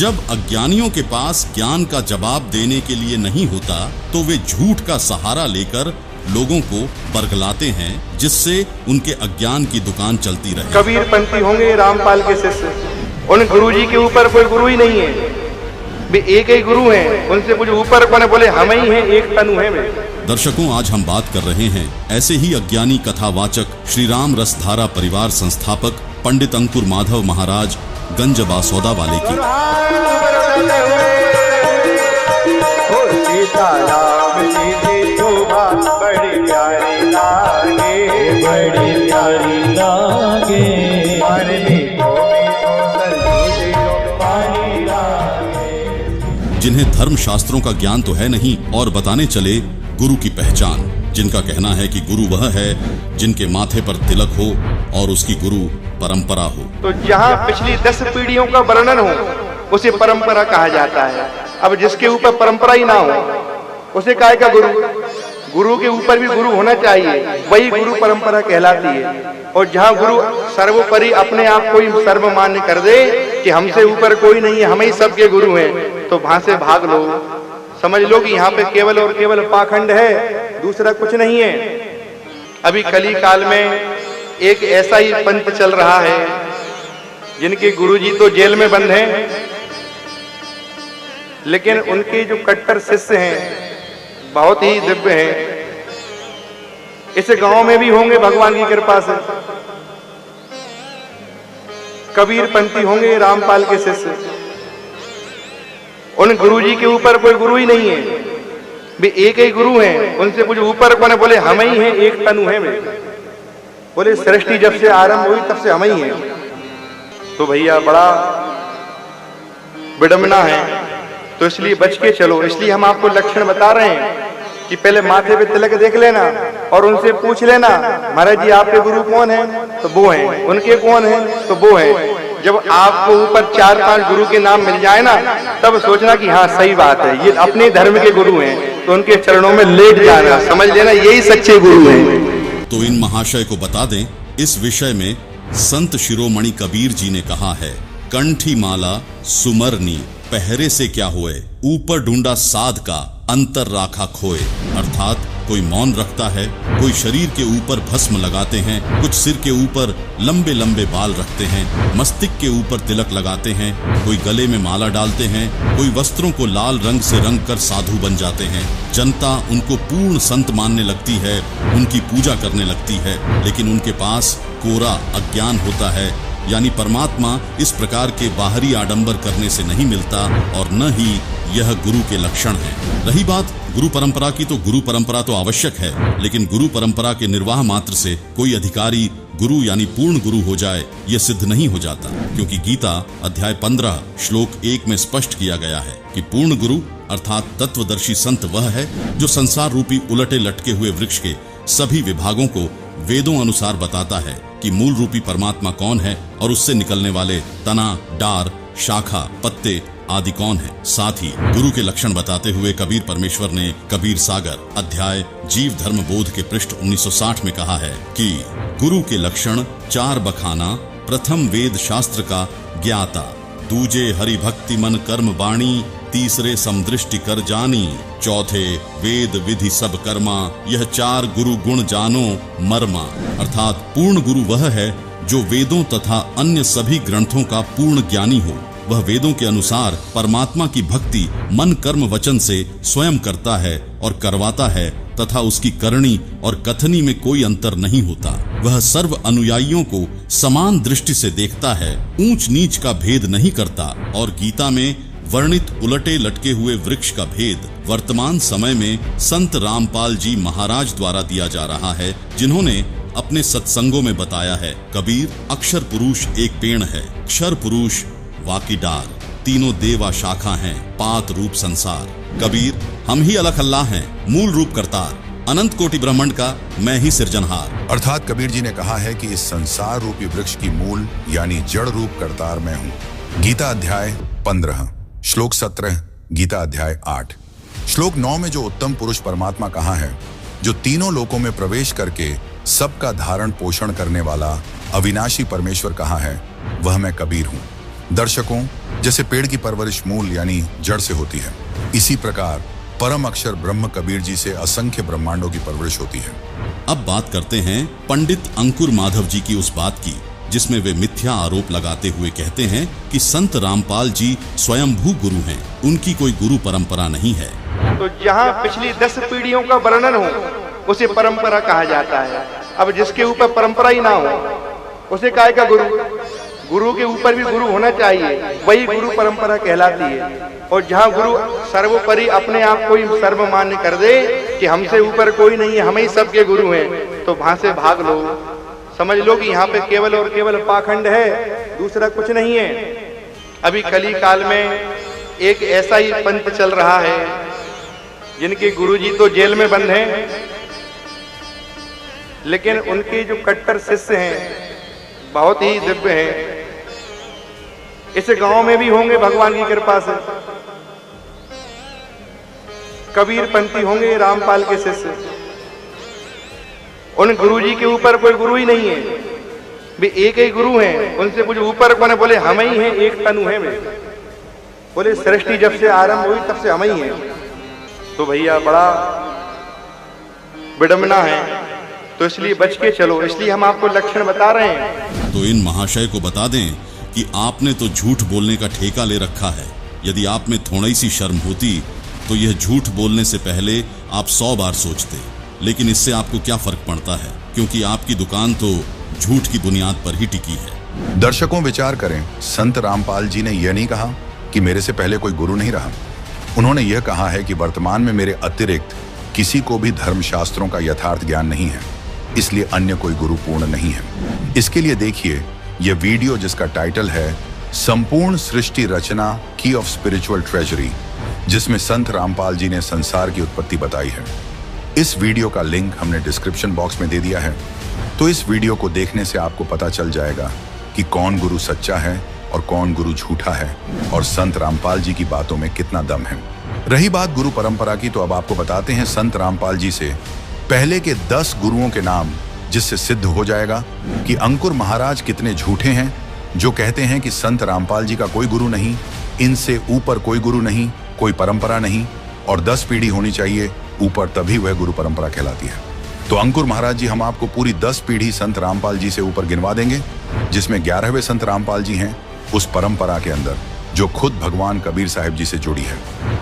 जब अज्ञानियों के पास ज्ञान का जवाब देने के लिए नहीं होता तो वे झूठ का सहारा लेकर लोगों को बरगलाते हैं, जिससे उनके अज्ञान की दुकान चलती रहे। कबीर पंथी होंगे रामपाल के शिष्य, उन गुरुजी के ऊपर कोई गुरु ही नहीं है, वे एक ही गुरु हैं, उनसे कुछ ऊपर कौन बोले हम ही हैं, एक तनु है वे। दर्शकों, आज हम बात कर रहे हैं ऐसे ही अज्ञानी कथावाचक श्री राम रसधारा परिवार संस्थापक पंडित अंकुर माधव महाराज गंज बासौदा वाले की। जिन्हें धर्म शास्त्रों का ज्ञान तो है नहीं और बताने चले गुरु की पहचान, जिनका कहना है कि गुरु वह है जिनके माथे पर तिलक हो और उसकी गुरु परंपरा हो। तो जहाँ पिछली 10 पीढ़ियों का वर्णन हो उसे परंपरा कहा जाता है। अब जिसके ऊपर परंपरा ही ना हो उसे काहे का गुरु? गुरु के ऊपर भी गुरु होना चाहिए, वही गुरु परंपरा कहलाती है। और जहाँ गुरु सर्वोपरि अपने आप को ही सर्वमान्य कर दे कि हमसे ऊपर कोई नहीं है, हम ही सबके गुरु हैं, तो वहां से भाग लो। समझ लो कि यहाँ पे केवल और केवल पाखंड है, दूसरा कुछ नहीं है। अभी कली काल में एक ऐसा ही पंथ चल रहा है जिनके गुरुजी तो जेल में बंद हैं, लेकिन उनके जो कट्टर शिष्य हैं बहुत ही दिव्य हैं। इस गांव में भी होंगे भगवान की कृपा से। कबीर पंथी होंगे रामपाल के शिष्य, उन गुरुजी के ऊपर कोई गुरु ही नहीं है, वे एक ही गुरु हैं, उनसे कुछ ऊपर कौन बोले हम ही हैं, एक तनु है वे। बोले सृष्टि जब से आरंभ हुई तब से हम ही हैं। तो भैया बड़ा विडंबना है, तो इसलिए बच के चलो। इसलिए हम आपको लक्षण बता रहे हैं कि पहले माथे पे तिलक देख लेना और उनसे पूछ लेना, महाराज जी आपके गुरु कौन है? तो वो हैं। उनके कौन है? तो वो हैं। जब आपको ऊपर 4-5 गुरु के नाम मिल जाए ना, तब सोचना कि हाँ सही बात है, ये अपने धर्म के गुरु हैं, तो उनके चरणों में लेट जाना, समझ लेना यही सच्चे गुरु हैं। तो इन महाशय को बता दें, इस विषय में संत शिरोमणि कबीर जी ने कहा है, कंठी माला सुमरनी पहरे से क्या हुए, ऊपर ढूंढा साध का अंतर राखा खोए। अर्थात कोई मौन रखता है, कोई शरीर के ऊपर भस्म लगाते हैं, कुछ सिर के ऊपर लंबे लंबे बाल रखते हैं, मस्तिष्क के ऊपर तिलक लगाते हैं, कोई गले में माला डालते हैं, कोई वस्त्रों को लाल रंग से रंग कर साधु बन जाते हैं। जनता उनको पूर्ण संत मानने लगती है, उनकी पूजा करने लगती है, लेकिन उनके पास कोरा अज्ञान होता है। यानी परमात्मा इस प्रकार के बाहरी आडंबर करने से नहीं मिलता और न ही यह गुरु के लक्षण है। रही बात गुरु परंपरा की, तो गुरु परंपरा तो आवश्यक है, लेकिन गुरु परंपरा के निर्वाह मात्र से कोई अधिकारी गुरु यानी पूर्ण गुरु हो जाए यह सिद्ध नहीं हो जाता, क्योंकि गीता अध्याय 15 श्लोक 1 में स्पष्ट किया गया है कि पूर्ण गुरु अर्थात तत्वदर्शी संत वह है जो संसार रूपी उलटे लटके हुए वृक्ष के सभी विभागों को वेदों अनुसार बताता है कि मूल रूपी परमात्मा कौन है और उससे निकलने वाले तना, डार, शाखा, पत्ते आदि कौन है। साथ ही गुरु के लक्षण बताते हुए कबीर परमेश्वर ने कबीर सागर अध्याय जीव धर्म बोध के पृष्ठ 1960 में कहा है कि गुरु के लक्षण 4 बखाना, प्रथम वेद शास्त्र का ज्ञाता, दूजे हरि भक्ति मन कर्म वाणी, तीसरे समदृष्टि कर जानी, चौथे वेद विधि सब कर्मा, यह 4 गुरु गुण जानो मर्मा। अर्थात पूर्ण गुरु वह है जो वेदों तथा अन्य सभी ग्रंथों का पूर्ण ज्ञानी हो। वह वेदों के अनुसार परमात्मा की भक्ति मन कर्म वचन से स्वयं करता है और करवाता है तथा उसकी करनी और कथनी में कोई अंतर नहीं होता। वह सर्व अनुयायियों को समान दृष्टि से देखता है, ऊंच नीच का भेद नहीं करता। और गीता में वर्णित उलटे लटके हुए वृक्ष का भेद वर्तमान समय में संत रामपाल जी महाराज द्वारा दिया जा रहा है, जिन्होंने अपने सत्संगों में बताया है। कबीर अक्षर पुरुष एक पेड़ है, क्षर पुरुष वाकी डार, तीनों देवा शाखा हैं, पात रूप संसार। कबीर हम ही अलख अल्लाह हैं, मूल रूप करतार, अनंत कोटि ब्रह्मांड का मैं ही सिरजनहार। अर्थात कबीर जी ने कहा है कि इस संसार रूपी वृक्ष की मूल यानी जड़ रूप करतार मैं हूँ। गीता अध्याय 15 श्लोक 17, गीता अध्याय 8। श्लोक 9 में जो उत्तम पुरुष परमात्मा कहा है, जो तीनों लोकों में प्रवेश करके सबका धारण पोषण करने वाला अविनाशी परमेश्वर कहा है, वह मैं कबीर हूँ। दर्शकों, जैसे पेड़ की परवरिश मूल यानी जड़ से होती है, इसी प्रकार परम अक्षर ब्रह्म कबीर जी से असंख्य ब्रह्मांडों की परवरिश होती है। अब बात करते हैं पंडित अंकुर माधव जी की उस बात की जिसमें वे मिथ्या आरोप लगाते हुए कहते हैं कि संत रामपाल जी स्वयंभू गुरु हैं, उनकी कोई गुरु परंपरा नहीं है। तो जहाँ पिछली 10 पीढ़ियों का वर्णन हो उसे परंपरा कहा जाता है। अब जिसके ऊपर परंपरा ही ना हो उसे काय का गुरु? गुरु के ऊपर भी गुरु होना चाहिए, वही गुरु परंपरा कहलाती है। और जहाँ गुरु सर्वोपरि अपने आप को ही सर्वमान्य कर दे कि हमसे ऊपर कोई नहीं है, हम ही सबके गुरु हैं, तो वहां से भाग लो। समझ लो कि यहाँ पे केवल और केवल पाखंड है, दूसरा कुछ नहीं है। अभी कली काल में एक ऐसा ही पंथ चल रहा है जिनके गुरुजी तो जेल में बंद हैं, लेकिन उनके जो कट्टर शिष्य हैं बहुत ही दिव्य हैं। इस गांव में भी होंगे भगवान की कृपा से, कबीर पंथी होंगे, रामपाल के शिष्य। उन गुरुजी के ऊपर कोई गुरु ही नहीं है, वे एक ही गुरु हैं, उनसे कुछ ऊपर कोने बोले हम ही हैं, एक तनु है में। बोले सृष्टि जब से आरंभ हुई तब से हम ही हैं। तो भैया बड़ा विडंबना है, तो इसलिए बच के चलो, इसलिए हम आपको लक्षण बता रहे हैं। तो इन महाशय को बता दें कि आपने तो झूठ बोलने का ठेका ले रखा है। यदि आप में थोड़ी सी शर्म होती तो यह झूठ बोलने से पहले आप 100 बार सोचते, लेकिन इससे आपको क्या फर्क पड़ता है, क्योंकि आपकी दुकान तो झूठ की बुनियाद पर ही टिकी है। दर्शकों, विचार करें, संत रामपाल जी ने यह नहीं कहा कि मेरे से पहले कोई गुरु नहीं रहा। उन्होंने यह कहा है कि वर्तमान में मेरे अतिरिक्त किसी को भी धर्मशास्त्रों का यथार्थ ज्ञान नहीं है, इसलिए अन्य कोई गुरु पूर्ण नहीं है। इसके लिए देखिए यह वीडियो जिसका टाइटल है संपूर्ण सृष्टि रचना की ऑफ स्पिरिचुअल ट्रेजरी, जिसमें संत रामपाल जी ने संसार की उत्पत्ति बताई है। इस वीडियो का लिंक हमने डिस्क्रिप्शन बॉक्स में दे दिया है, तो इस वीडियो को देखने से आपको पता चल जाएगा कि कौन गुरु सच्चा है और कौन गुरु झूठा है, और संत रामपाल जी की बातों में कितना दम है। रही बात गुरु परंपरा की, तो अब आपको बताते हैं संत रामपाल जी से पहले के 10 गुरुओं के नाम, जिससे सिद्ध हो जाएगा कि अंकुर महाराज कितने झूठे हैं जो कहते हैं कि संत रामपाल जी का कोई गुरु नहीं, इनसे ऊपर कोई गुरु नहीं, कोई परंपरा नहीं, और 10 पीढ़ी होनी चाहिए ऊपर, तभी वह गुरु परंपरा कहलाती है। तो अंकुर महाराज जी, हम आपको पूरी 10 पीढ़ी संत रामपाल जी से ऊपर गिनवा देंगे, जिसमें 11वें संत रामपाल जी हैं उस परंपरा के अंदर, जो खुद भगवान कबीर साहिब जी से जुड़ी है।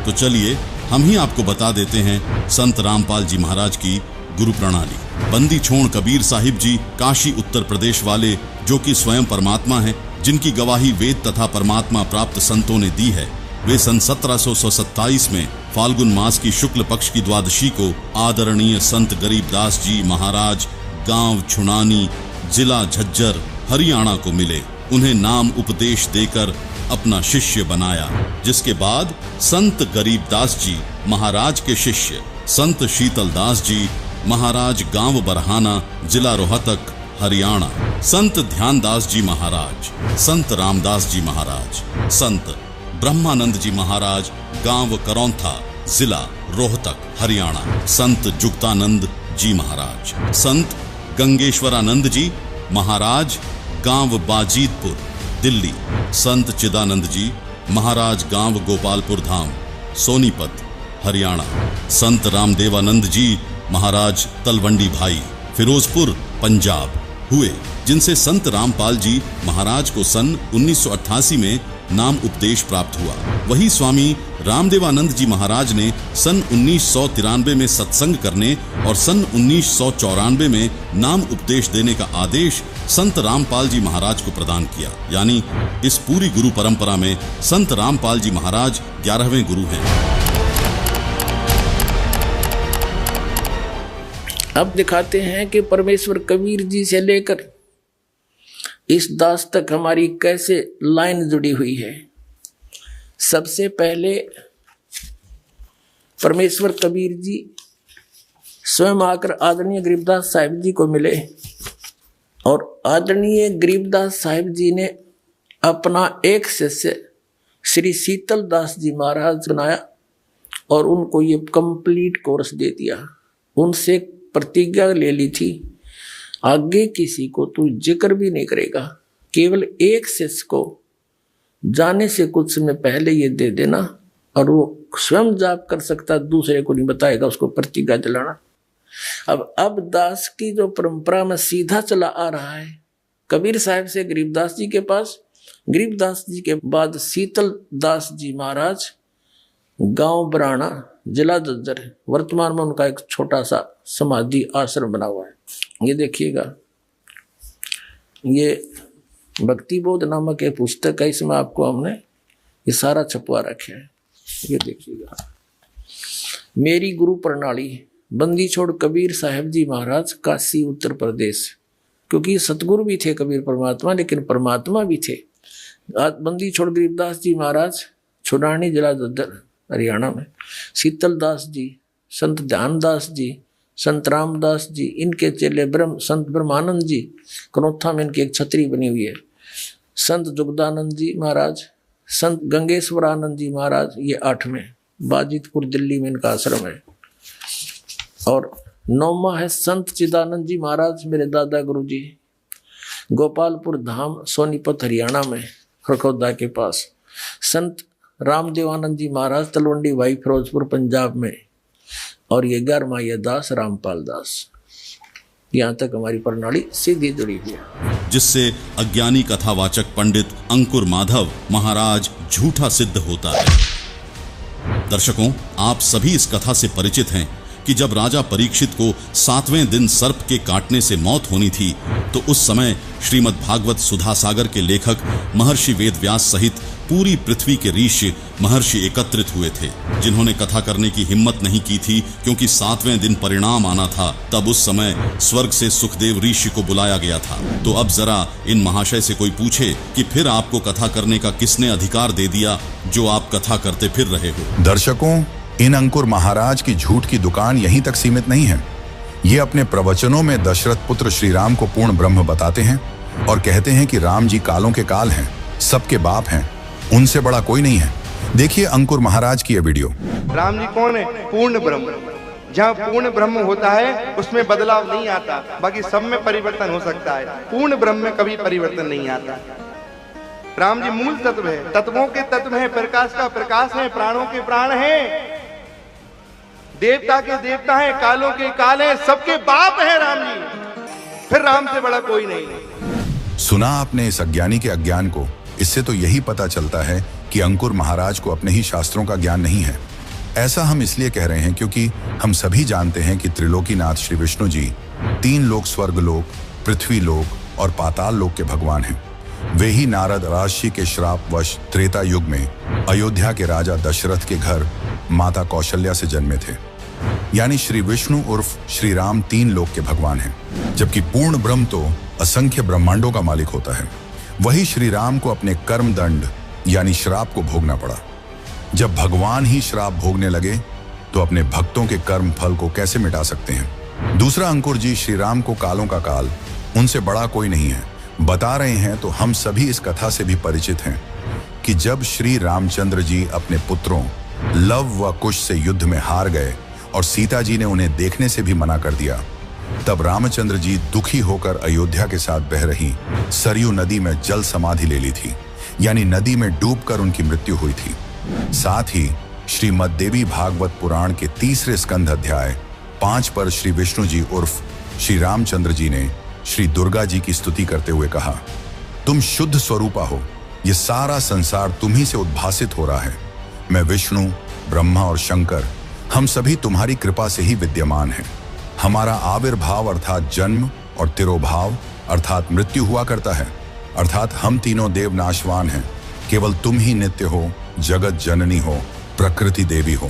तो चलिए हम ही आपको बता देते हैं संत रामपाल जी महाराज की गुरु प्रणाली। बंदी छोड़ कबीर साहिब जी काशी उत्तर प्रदेश वाले, जो कि स्वयं परमात्मा हैं, जिनकी गवाही वेद तथा परमात्मा प्राप्त संतों ने दी है, वे सन 1727 में फाल्गुन मास की शुक्ल पक्ष की द्वादशी को आदरणीय संत गरीबदास जी महाराज गांव छुनानी, जिला झज्जर, हरियाणा को मिले। उन्हें नाम उपदेश देकर अपना शिष्य बनाया, जिसके बाद संत गरीबदास जी महाराज के शिष्य संत शीतलदास जी महाराज गांव बरहाना, जिला रोहतक, हरियाणा, संत ध्यानदास जी महाराज, संत रामदास जी महाराज, संत ब्रह्मानंद जी महाराज गांव करौंथा, जिला रोहतक, हरियाणा, संत जुक्तानंद जी महाराज, संत गंगेश्वरानंद जी महाराज गांव बाजीतपुर, दिल्ली, संत चिदानंद जी महाराज गांव गोपालपुर धाम, सोनीपत, हरियाणा, संत रामदेवानंद जी महाराज तलवंडी भाई, फिरोजपुर, पंजाब हुए, जिनसे संत रामपाल जी महाराज को सन 1988 में नाम उपदेश प्राप्त हुआ। वही स्वामी रामदेवानंद जी महाराज ने सन 1993 में सत्संग करने और सन 1994 में नाम उपदेश देने का आदेश संत रामपाल जी महाराज को प्रदान किया। यानी इस पूरी गुरु परंपरा में संत रामपाल जी महाराज 11वें गुरु हैं। अब दिखाते हैं कि परमेश्वर कबीर जी से लेकर इस दास तक हमारी कैसे लाइन जुड़ी हुई है। सबसे पहले परमेश्वर कबीर जी स्वयं आकर आदरणीय गरीबदास साहिब जी को मिले, और आदरणीय गरीबदास साहिब जी ने अपना एक शिष्य श्री शीतलदास जी महाराज बनाया और उनको ये कंप्लीट कोर्स दे दिया। उनसे प्रतिज्ञा ले ली थी, आगे किसी को तू जिक्र भी नहीं करेगा, केवल एक शिष्य को जाने से कुछ समय पहले ये दे देना, और वो स्वयं जाप कर सकता, दूसरे को नहीं बताएगा, उसको प्रतिज्ञा दिलाना। अब दास की जो परंपरा में सीधा चला आ रहा है, कबीर साहब से गरीबदास जी के पास, गरीबदास जी के बाद शीतल दास जी महाराज, गांव बराना, जिला जज्जर है। वर्तमान में उनका एक छोटा सा समाधि आश्रम बना हुआ है। ये देखिएगा, ये भक्ति बोध नामक एक पुस्तक है, इसमें आपको हमने ये सारा छपवा रखे है। ये देखिएगा, मेरी गुरु प्रणाली, बंदी छोड़ कबीर साहब जी महाराज, काशी उत्तर प्रदेश। क्योंकि सतगुरु भी थे कबीर परमात्मा, लेकिन परमात्मा भी थे। बंदी छोड़ गरीबदास जी महाराज, छुड़ानी, जिला जज्जर, हरियाणा में। शीतल दास जी, संत ध्यानदास जी, संत रामदास जी, इनके चेले संत ब्रह्मानंद जी, कनौथा में इनकी एक छतरी बनी हुई है। संत जुगदानंद जी महाराज, संत गंगेश्वरानंद जी महाराज, ये 8वें, बाजितपुर दिल्ली में इनका आश्रम है। और 9वां है संत चिदानंद जी महाराज, मेरे दादा गुरु जी, गोपालपुर धाम, सोनीपत हरियाणा में, खरखौदा के पास। संत रामदेवानंद जी महाराज, तलवंडी भाई, फिरोजपुर पंजाब में। और ये 11वां ये दास रामपाल दास। यहाँ तक हमारी प्रणाली सीधी जुड़ी हुई है, जिससे अज्ञानी कथावाचक पंडित अंकुर माधव महाराज झूठा सिद्ध होता है। दर्शकों, आप सभी इस कथा से परिचित हैं कि जब राजा परीक्षित को 7वें दिन सर्प के काटने से मौत होनी थी, तो उस समय श्रीमद् भागवत सुधा सागर के लेखक महर्षि वेदव्यास सहित पूरी पृथ्वी के ऋषि महर्षि एकत्रित हुए थे, जिन्होंने कथा करने की हिम्मत नहीं की थी, क्योंकि 7वें दिन परिणाम आना था। तब उस समय स्वर्ग से सुखदेव ऋषि को बुलाया गया था। तो अब जरा इन महाशय से कोई पूछे कि फिर आपको कथा करने का किसने अधिकार दे दिया, जो आप कथा करते फिर रहे हो। दर्शकों, इन अंकुर महाराज की झूठ की दुकान यहीं तक सीमित नहीं है। ये अपने प्रवचनों में दशरथ पुत्र श्री राम को पूर्ण ब्रह्म बताते हैं और कहते हैं कि राम जी कालों के काल हैं, सबके बाप हैं, उनसे बड़ा कोई नहीं है। देखिए अंकुर महाराज की यह वीडियो। राम जी कौन है? पूर्ण ब्रह्म। जहाँ पूर्ण ब्रह्म होता है उसमें बदलाव नहीं आता, बाकी सब में परिवर्तन हो सकता है, पूर्ण ब्रह्म में कभी परिवर्तन नहीं आता। राम जी मूल तत्व है, तत्वों के तत्व है, प्रकाश का प्रकाश है, प्राणों के प्राण है, देवता के देवता है, कालों के काल है, सबके बाप है राम जी। फिर राम से बड़ा कोई नहीं। सुना आपने इस अज्ञानी के अज्ञान को। इससे तो यही पता चलता है कि अंकुर महाराज को अपने ही शास्त्रों का ज्ञान नहीं है। ऐसा हम इसलिए कह रहे हैं क्योंकि हम सभी जानते हैं कि त्रिलोकीनाथ श्री विष्णु जी 3 लोक, स्वर्ग लोक, पृथ्वी लोक और पाताल लोक के भगवान हैं। वे ही नारद राजर्षि के श्रापवश त्रेता युग में अयोध्या के राजा दशरथ के घर माता कौशल्या से जन्मे थे। यानी श्री विष्णु उर्फ श्री राम 3 लोक के भगवान हैं, जबकि पूर्ण ब्रह्म तो असंख्य ब्रह्मांडों का मालिक होता है। वही श्री राम को अपने कर्म दंड यानी श्राप को भोगना पड़ा। जब भगवान ही श्राप भोगने लगे तो अपने भक्तों के कर्म फल को कैसे मिटा सकते हैं। दूसरा, अंकुर जी श्री राम को कालों का काल, उनसे बड़ा कोई नहीं है बता रहे हैं। तो हम सभी इस कथा से भी परिचित हैं कि जब श्री रामचंद्र जी अपने पुत्रों लव व कुश से युद्ध में हार गए और सीता जी ने उन्हें देखने से भी मना कर दिया, तब रामचंद्र जी दुखी होकर अयोध्या के साथ बह रही सरयू नदी में जल समाधि ले ली थी, यानी नदी में डूबकर उनकी मृत्यु हुई थी। साथ ही श्रीमद् देवी भागवत पुराण के 3 स्कंध अध्याय 5 पर श्री विष्णु जी उर्फ श्री रामचंद्र जी ने श्री दुर्गा जी की स्तुति करते हुए कहा, तुम शुद्ध स्वरूपा हो, ये सारा संसार तुम्ही से उद्भासित हो रहा है। मैं विष्णु, ब्रह्मा और शंकर, हम सभी तुम्हारी कृपा से ही विद्यमान हैं। हमारा आविर्भाव अर्थात जन्म और तिरोभाव अर्थात मृत्यु हुआ करता है, अर्थात हम तीनों देव नाशवान हैं, केवल तुम ही नित्य हो, जगत जननी हो, प्रकृति देवी हो।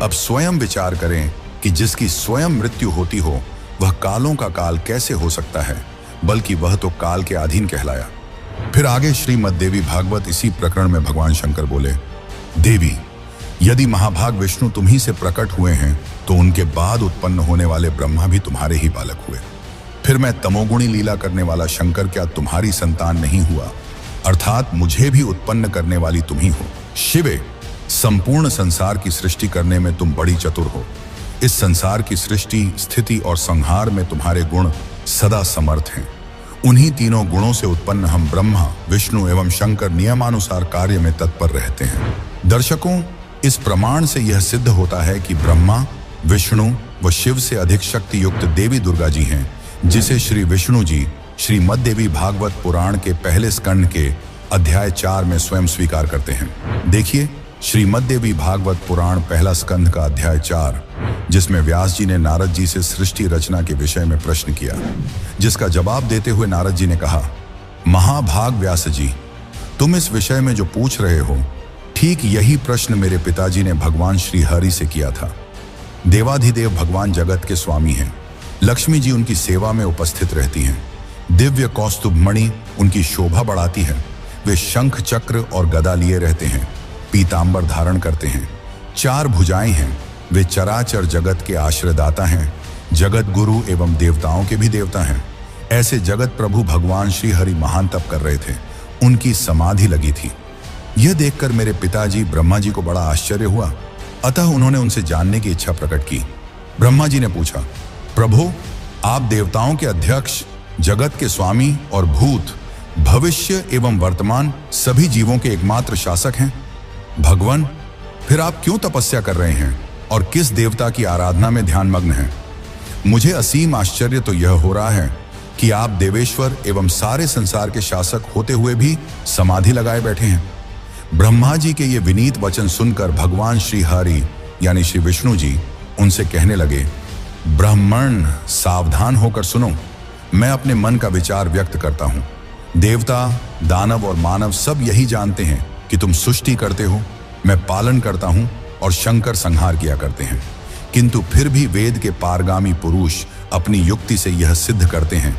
अब स्वयं विचार करें कि जिसकी स्वयं मृत्यु होती हो वह कालों का काल कैसे हो सकता है, बल्कि वह तो काल के अधीन कहलाया। फिर आगे श्रीमद् देवी भागवत इसी प्रकरण में भगवान शंकर बोले, देवी, यदि महाभाग विष्णु तुम्ही से प्रकट हुए हैं तो उनके बाद उत्पन्न होने वाले ब्रह्मा भी तुम्हारे ही बालक हुए। फिर मैं तमोगुणी लीला करने वाला शंकर क्या तुम्हारी संतान नहीं हुआ, अर्थात मुझे भी उत्पन्न करने वाली तुम ही हो। शिवे, संपूर्ण संसार की सृष्टि करने में तुम बड़ी चतुर हो। इस संसार की सृष्टि, स्थिति और संहार में तुम्हारे गुण सदा समर्थ हैं। उन्हीं तीनों गुणों से उत्पन्न हम ब्रह्मा, विष्णु एवं शंकर नियमानुसार कार्य में तत्पर रहते हैं। दर्शकों, इस प्रमाण से यह सिद्ध होता है कि ब्रह्मा, विष्णु व शिव से अधिक शक्ति युक्त देवी दुर्गा जी हैं, जिसे श्री विष्णु जी श्रीमद् देवी भागवत पुराण के पहले स्कंद के अध्याय 4 में स्वयं स्वीकार करते हैं। देखिए श्रीमद् देवी भागवत पुराण पहला स्कंद का अध्याय 4, जिसमें व्यास जी ने नारद जी से सृष्टि रचना के विषय में प्रश्न किया, जिसका जवाब देते हुए नारद जी ने कहा, महाभाग व्यास जी, तुम इस विषय में जो पूछ रहे हो, ठीक यही प्रश्न मेरे पिताजी ने भगवान श्री हरि से किया था। देवाधिदेव भगवान जगत के स्वामी हैं। लक्ष्मी जी उनकी सेवा में उपस्थित रहती हैं। दिव्य कौस्तुभ मणि उनकी शोभा बढ़ाती है। वे शंख, चक्र और गदा लिए रहते हैं, पीतांबर धारण करते हैं, 4 भुजाएं हैं। वे चराचर जगत के आश्रयदाता हैं, जगत गुरु एवं देवताओं के भी देवता हैं। ऐसे जगत प्रभु भगवान श्री हरि महान तप कर रहे थे। उनकी समाधि लगी थी। यह देखकर मेरे पिताजी ब्रह्मा जी को बड़ा आश्चर्य हुआ। अतः उन्होंने उनसे जानने की इच्छा प्रकट की। ब्रह्मा जी ने पूछा, प्रभु, आप देवताओं के अध्यक्ष, जगत के स्वामी और भूत, भविष्य एवं वर्तमान सभी जीवों के एकमात्र शासक हैं। भगवान, फिर आप क्यों तपस्या कर रहे हैं और किस देवता की आराधना में ध्यानमग्न हैं? मुझे असीम आश्चर्य तो यह हो रहा है कि आप देवेश्वर एवं सारे संसार के शासक होते हुए भी समाधि लगाए बैठे हैं। ब्रह्मा जी के ये विनीत वचन सुनकर भगवान श्री हरि यानी श्री विष्णु जी उनसे कहने लगे, ब्राह्मण, सावधान होकर सुनो। मैं अपने मन का विचार व्यक्त करता हूं। देवता, दानव और मानव सब यही जानते हैं कि तुम सृष्टि करते हो, मैं पालन करता हूं और शंकर संहार किया करते हैं। किंतु फिर भी वेद के पारगामी पुरुष अपनी युक्ति से यह सिद्ध करते हैं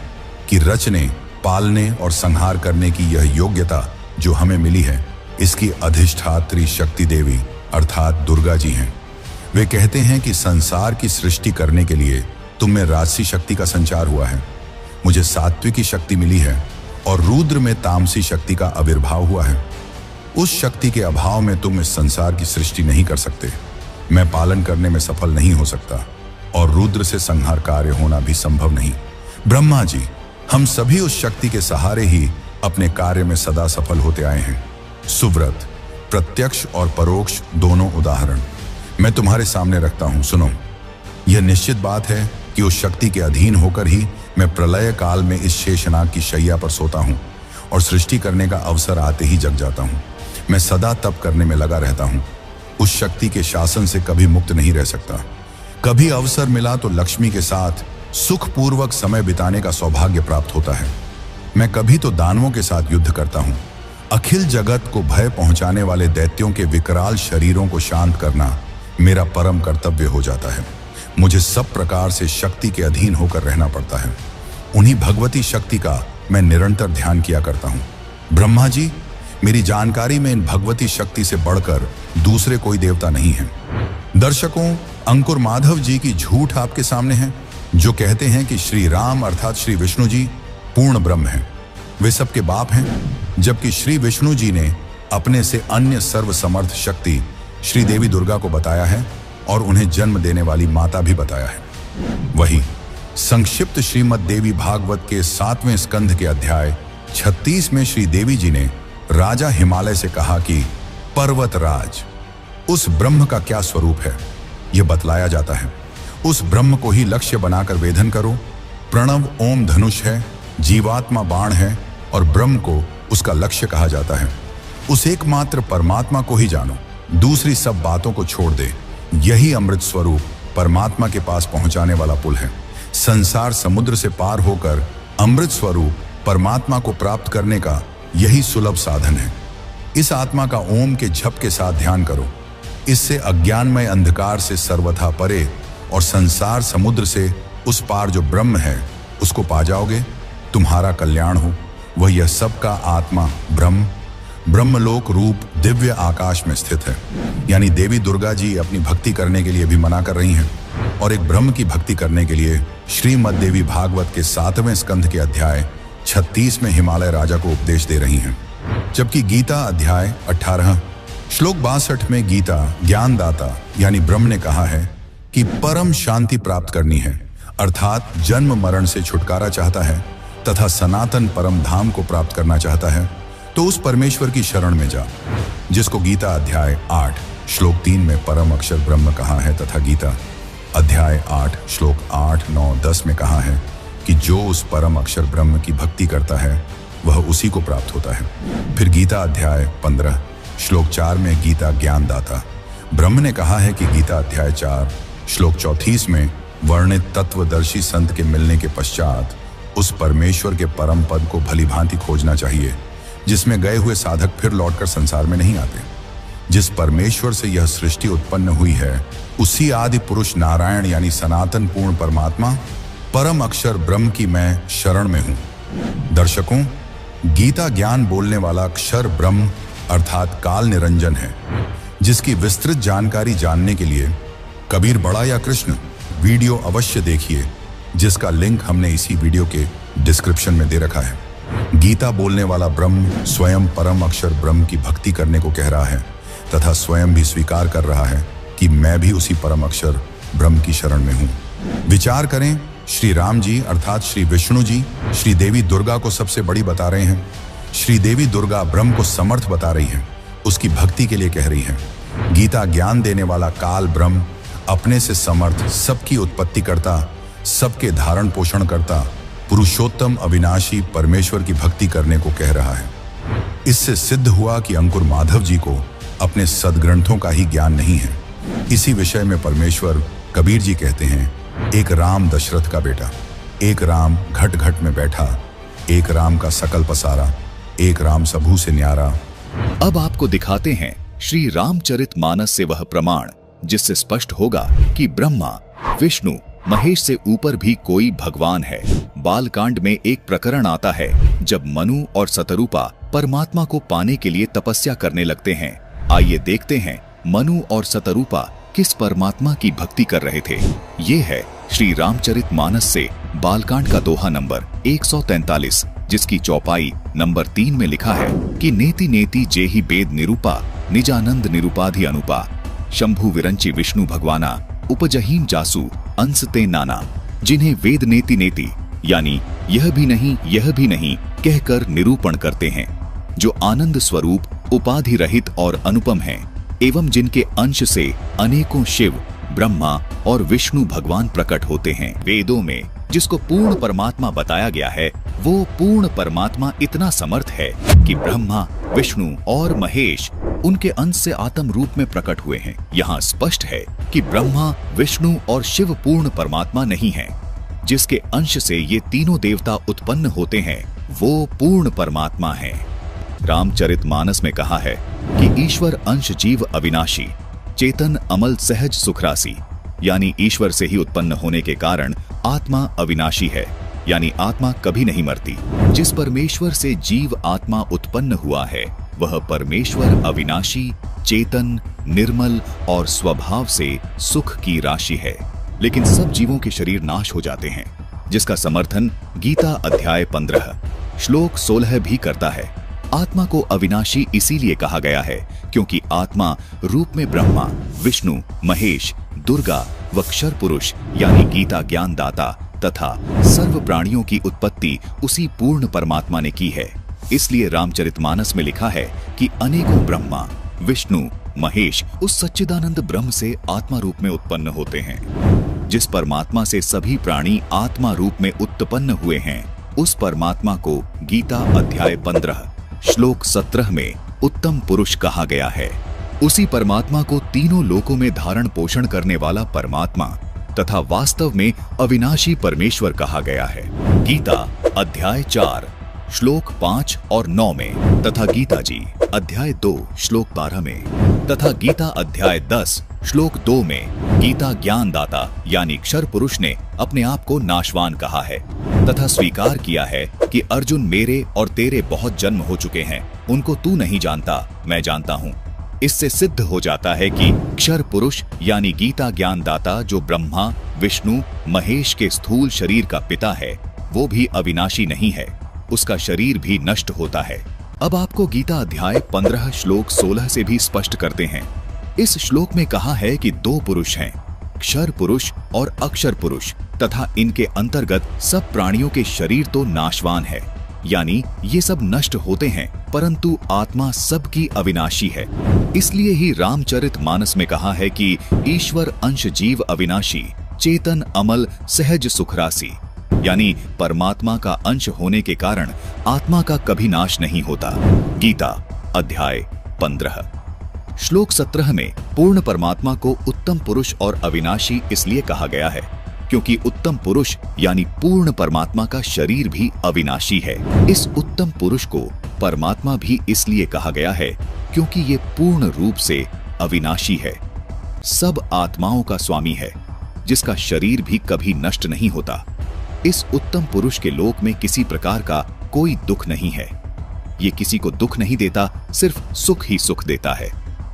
कि रचने, पालने और संहार करने की यह योग्यता जो हमें मिली है, इसकी अधिष्ठात्री शक्ति देवी अर्थात दुर्गा जी हैं। वे कहते हैं कि संसार की सृष्टि करने के लिए तुम में राजसी शक्ति का संचार हुआ है, मुझे सात्विकी शक्ति मिली है और रुद्र में तामसी शक्ति का आविर्भाव हुआ है। उस शक्ति के अभाव में तुम इस संसार की सृष्टि नहीं कर सकते। मैं पालन करने में सफल नहीं हो सकता और रुद्र से संहार कार्य होना भी संभव नहीं। ब्रह्मा जी, हम सभी उस शक्ति के सहारे ही अपने कार्य में सदा सफल होते आए हैं। सुव्रत, प्रत्यक्ष और परोक्ष दोनों उदाहरण मैं तुम्हारे सामने रखता हूं, सुनो। यह निश्चित बात है कि उस शक्ति के अधीन होकर ही मैं प्रलय काल में इस शेषनाग की शैया पर सोता हूं और सृष्टि करने का अवसर आते ही जग जाता हूं। मैं सदा तप करने में लगा रहता हूं। उस शक्ति के शासन से कभी मुक्त नहीं रह सकता। कभी अवसर मिला तो लक्ष्मी के साथ सुखपूर्वक समय बिताने का सौभाग्य प्राप्त होता है। मैं कभी तो दानवों के साथ युद्ध करता हूं। अखिल जगत को भय पहुंचाने वाले दैत्यों के विकराल शरीरों को शांत करना मेरा परम कर्तव्य हो जाता है। मुझे सब प्रकार से शक्ति के अधीन होकर रहना पड़ता है। उन्हीं भगवती शक्ति का मैं निरंतर ध्यान किया करता हूं। ब्रह्मा जी, मेरी जानकारी में इन भगवती शक्ति से बढ़कर दूसरे कोई देवता नहीं है। दर्शकों, अंकुर माधव जी की झूठ आपके सामने है, जो कहते हैं कि श्री राम अर्थात श्री विष्णु जी पूर्ण ब्रह्म हैं। वे सबके बाप हैं, जबकि श्री विष्णु जी ने अपने से अन्य सर्वसमर्थ शक्ति श्री देवी दुर्गा को बताया है और उन्हें जन्म देने वाली माता भी बताया है। वही संक्षिप्त श्रीमद् देवी भागवत के 7वें स्कंध के अध्याय 36 में श्री देवी जी ने राजा हिमालय से कहा कि पर्वतराज, उस ब्रह्म का क्या स्वरूप है यह बतलाया जाता है। उस ब्रह्म को ही लक्ष्य बनाकर वेधन करो। प्रणव ओम धनुष है, जीवात्मा बाण है और ब्रह्म को उसका लक्ष्य कहा जाता है। उस एकमात्र परमात्मा को ही जानो, दूसरी सब बातों को छोड़ दे। यही अमृत स्वरूप परमात्मा के पास पहुंचाने वाला पुल है। संसार समुद्र से पार होकर अमृत स्वरूप परमात्मा को प्राप्त करने का यही सुलभ साधन है। इस आत्मा का ओम के जप के साथ ध्यान करो। इससे अज्ञानमय अंधकार से सर्वथा परे और संसार समुद्र से उस पार जो ब्रह्म है उसको पा जाओगे। तुम्हारा कल्याण हो। वह यह सबका आत्मा ब्रह्मलोक रूप दिव्य आकाश में स्थित है। यानी देवी दुर्गा जी अपनी भक्ति करने के लिए भी मना कर रही हैं और एक ब्रह्म की भक्ति करने के लिए श्रीमद् देवी भागवत के 7वें स्कंध के अध्याय 36 में हिमालय राजा को उपदेश दे रही हैं। जबकि गीता अध्याय 18 श्लोक 62 में गीता ज्ञानदाता यानी ब्रह्म ने कहा है कि परम शांति प्राप्त करनी है, अर्थात जन्म मरण से छुटकारा चाहता है तथा सनातन परम धाम को प्राप्त करना चाहता है तो उस परमेश्वर की शरण में जा, जिसको गीता अध्याय 8 श्लोक 3 में परम अक्षर ब्रह्म कहा है, तथा गीता अध्याय 8 श्लोक 8, 9, 10 में कहा है कि जो उस परम अक्षर ब्रह्म की भक्ति करता है वह उसी को प्राप्त होता है। फिर गीता अध्याय 15 श्लोक 4 में गीता ज्ञानदाता ब्रह्म ने कहा है कि गीता अध्याय 4 श्लोक 34 में वर्णित तत्वदर्शी संत के मिलने के पश्चात उस परमेश्वर के परम पद को भली भांति खोजना चाहिए, जिसमें गए हुए साधक फिर लौटकर संसार में नहीं आते। जिस परमेश्वर से यह सृष्टि उत्पन्न हुई है उसी आदि पुरुष नारायण यानी सनातन पूर्ण परमात्मा परम अक्षर ब्रह्म की मैं शरण में हूं। दर्शकों, गीता ज्ञान बोलने वाला अक्षर ब्रह्म अर्थात काल निरंजन है, जिसकी विस्तृत जानकारी जानने के लिए कबीर बड़ा या कृष्ण वीडियो अवश्य देखिए, जिसका लिंक हमने इसी वीडियो के डिस्क्रिप्शन में दे रखा है। गीता बोलने वाला ब्रह्म स्वयं परम अक्षर ब्रह्म की भक्ति करने को कह रहा है तथा स्वयं भी स्वीकार कर रहा है कि मैं भी उसी परम अक्षर ब्रह्म की शरण में हूं। विचार करें, श्री राम जी अर्थात श्री विष्णु जी श्री देवी दुर्गा को सबसे बड़ी बता रहे हैं। श्री देवी दुर्गा ब्रह्म को समर्थ बता रही है, उसकी भक्ति के लिए कह रही है। गीता ज्ञान देने वाला काल ब्रह्म अपने से समर्थ, सबकी उत्पत्ति करता, सबके धारण पोषण करता, पुरुषोत्तम अविनाशी परमेश्वर की भक्ति करने को कह रहा है। इससे सिद्ध हुआ कि अंकुर माधव जी को अपने सदग्रंथों का ही ज्ञान नहीं है। इसी विषय में परमेश्वर कबीर जी कहते हैं, एक राम दशरथ का बेटा, एक राम घट घट में बैठा, एक राम का सकल पसारा, एक राम सबू से न्यारा। अब आपको दिखाते हैं श्री रामचरितमानस से वह प्रमाण जिससे स्पष्ट होगा कि ब्रह्मा, विष्णु, महेश से ऊपर भी कोई भगवान है। बालकांड में एक प्रकरण आता है जब मनु और सतरूपा परमात्मा को पाने के लिए तपस्या करने लगते हैं। आइए देखते हैं मनु और सतरूपा किस परमात्मा की भक्ति कर रहे थे। ये है श्री रामचरितमानस से बालकांड का दोहा नंबर 143, जिसकी चौपाई नंबर 3 में लिखा है कि नेति नेति जेहि वेद निरूपा, निजानंद निरूपाधि अनुपा, शंभु विरंची विष्णु भगवाना, उपजहीम जासु अंश ते नाना। जिन्हें वेद नेति नेति यानी यह भी नहीं कहकर निरूपण करते हैं, जो आनंद स्वरूप, उपाधि रहित और अनुपम हैं, एवं जिनके अंश से अनेकों शिव, ब्रह्मा और विष्णु भगवान प्रकट होते हैं। वेदों में जिसको पूर्ण परमात्मा बताया गया है, वो पूर्ण परमात्मा इतना समर्थ है कि ब्रह्मा, विष्णु और महेश उनके अंश से आत्म रूप में प्रकट हुए हैं। यहाँ स्पष्ट है कि ब्रह्मा, विष्णु और शिव पूर्ण परमात्मा नहीं है। जिसके अंश से ये तीनों देवता उत्पन्न होते हैं वो पूर्ण परमात्मा है। रामचरितमानस में कहा है कि ईश्वर अंश जीव अविनाशी, चेतन अमल सहज सुखरासी, यानी ईश्वर से ही उत्पन्न होने के कारण आत्मा अविनाशी है, यानी आत्मा कभी नहीं मरती। जिस परमेश्वर से जीव आत्मा उत्पन्न हुआ है वह परमेश्वर अविनाशी, चेतन, निर्मल और स्वभाव से सुख की राशि है। लेकिन सब जीवों के शरीर नाश हो जाते हैं, जिसका समर्थन गीता अध्याय 15 श्लोक 16 भी करता है। आत्मा को अविनाशी इसीलिए कहा गया है क्योंकि आत्मा रूप में ब्रह्मा, विष्णु, महेश, दुर्गा व क्षर पुरुष यानी गीता ज्ञानदाता तथा सर्व प्राणियों की उत्पत्ति उसी पूर्ण परमात्मा ने की है। इसलिए रामचरितमानस में लिखा है कि अनेकों ब्रह्मा, विष्णु, महेश उस सच्चिदानंद ब्रह्म से आत्मा रूप में उत्पन्न होते हैं। जिस परमात्मा से सभी प्राणी आत्मा रूप में उत्पन्न हुए हैं, उस परमात्मा को गीता अध्याय 15 श्लोक 17 में उत्तम पुरुष कहा गया है। उसी परमात्मा को तीनों लोकों में धारण पोषण करने वाला परमात्मा तथा वास्तव में अविनाशी परमेश्वर कहा गया है। गीता अध्याय 4 श्लोक 5 और 9 में तथा गीता जी अध्याय 2 श्लोक 12 में तथा गीता अध्याय 10 श्लोक 2 में गीता ज्ञानदाता यानी क्षर पुरुष ने अपने आप को नाशवान कहा है तथा स्वीकार किया है कि अर्जुन मेरे और तेरे बहुत जन्म हो चुके हैं, उनको तू नहीं जानता, मैं जानता हूँ। इससे सिद्ध हो जाता है कि क्षर पुरुष यानी गीता ज्ञानदाता जो ब्रह्मा, विष्णु, महेश के स्थूल शरीर का पिता है, वो भी अविनाशी नहीं है, उसका शरीर भी नष्ट होता है। अब आपको गीता अध्याय 15 श्लोक 16 से भी स्पष्ट करते हैं। इस श्लोक में कहा है कि दो पुरुष हैं, क्षर पुरुष और अक्षर पुरुष तथा इनके अंतर्गत सब प्राणियों के शरीर तो नाशवान है, यानी ये सब नष्ट होते हैं, परंतु आत्मा सबकी अविनाशी है। इसलिए ही रामचरितमानस में कहा है कि ईश्वर अंश जीव अविनाशी, चेतन अमल सहज सुखरासी, यानी परमात्मा का अंश होने के कारण आत्मा का कभी नाश नहीं होता। गीता अध्याय 15 श्लोक 17 में पूर्ण परमात्मा को उत्तम पुरुष और अविनाशी इसलिए कहा गया है क्योंकि उत्तम पुरुष यानी पूर्ण परमात्मा का शरीर भी अविनाशी है। इस उत्तम पुरुष को परमात्मा भी इसलिए कहा गया है क्योंकि ये पूर्ण रूप से अविनाशी है, सब आत्माओं का स्वामी है, जिसका शरीर भी कभी नष्ट नहीं होता। इस उत्तम पुरुष के लोक में किसी प्रकार का कोई दुख नहीं है, ये किसी को दुख नहीं देता, सिर्फ सुख ही सुख देता है।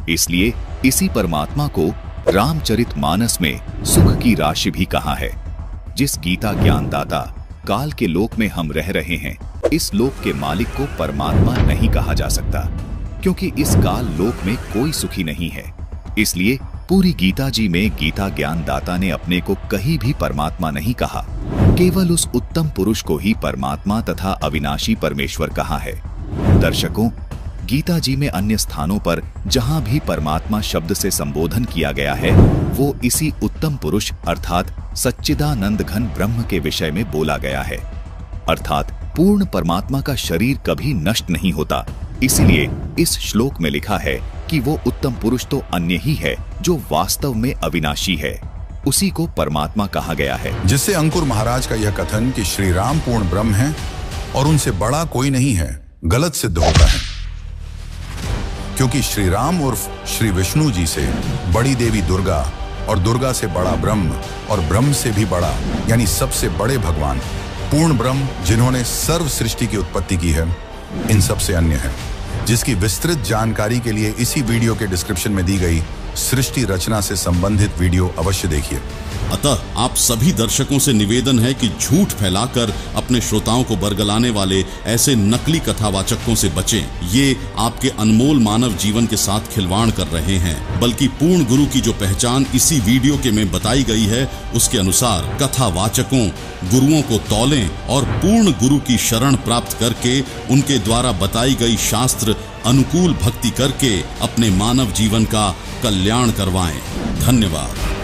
इसलिए इसी परमात्मा को रामचरितमानस में सुख की राशि भी कहा है। जिस गीता ज्ञानदाता काल के लोक में हम रह रहे हैं, इस लोक के मालिक को परमात्मा नहीं कहा जा सकता, क्योंकि इस काल लोक में कोई सुखी नहीं है। इसलिए पूरी गीता जी में गीता ज्ञानदाता ने अपने को कहीं भी परमात्मा नहीं कहा, केवल उस उत्तम पुरुष को ही परमात्मा तथा अविनाशी परमेश्वर कहा है। दर्शकों, गीता जी में अन्य स्थानों पर जहां भी परमात्मा शब्द से संबोधन किया गया है, वो इसी उत्तम पुरुष अर्थात सच्चिदानंद घन ब्रह्म के विषय में बोला गया है। अर्थात पूर्ण परमात्मा का शरीर कभी नष्ट नहीं होता। इसीलिए इस श्लोक में लिखा है कि वो उत्तम पुरुष तो अन्य ही है जो वास्तव में अविनाशी है, उसी को परमात्मा कहा गया है। जिससे अंकुर महाराज का यह कथन कि श्री राम पूर्ण ब्रह्म है और उनसे बड़ा कोई नहीं है, गलत सिद्ध होता है, क्योंकि श्री राम उर्फ श्री विष्णु जी से बड़ी देवी दुर्गा और दुर्गा से बड़ा ब्रह्म और ब्रह्म से भी बड़ा यानी सबसे बड़े भगवान पूर्ण ब्रह्म, जिन्होंने सर्व सृष्टि की उत्पत्ति की है, इन सबसे अन्य है, जिसकी विस्तृत जानकारी के लिए इसी वीडियो के डिस्क्रिप्शन में दी गई सृष्टि रचना से संबंधित वीडियो अवश्य देखिए। अतः आप सभी दर्शकों से निवेदन है कि झूठ फैलाकर अपने श्रोताओं को बरगलाने वाले ऐसे नकली कथावाचकों से बचें। ये आपके अनमोल मानव जीवन के साथ खिलवाड़ कर रहे हैं। बल्कि पूर्ण गुरु की जो पहचान इसी वीडियो के में बताई गई है, उसके अनुसार कथावाचकों गुरुओं को तौलें और पूर्ण गुरु की शरण प्राप्त करके उनके द्वारा बताई गई शास्त्र अनुकूल भक्ति करके अपने मानव जीवन का कल्याण करवाएं। धन्यवाद।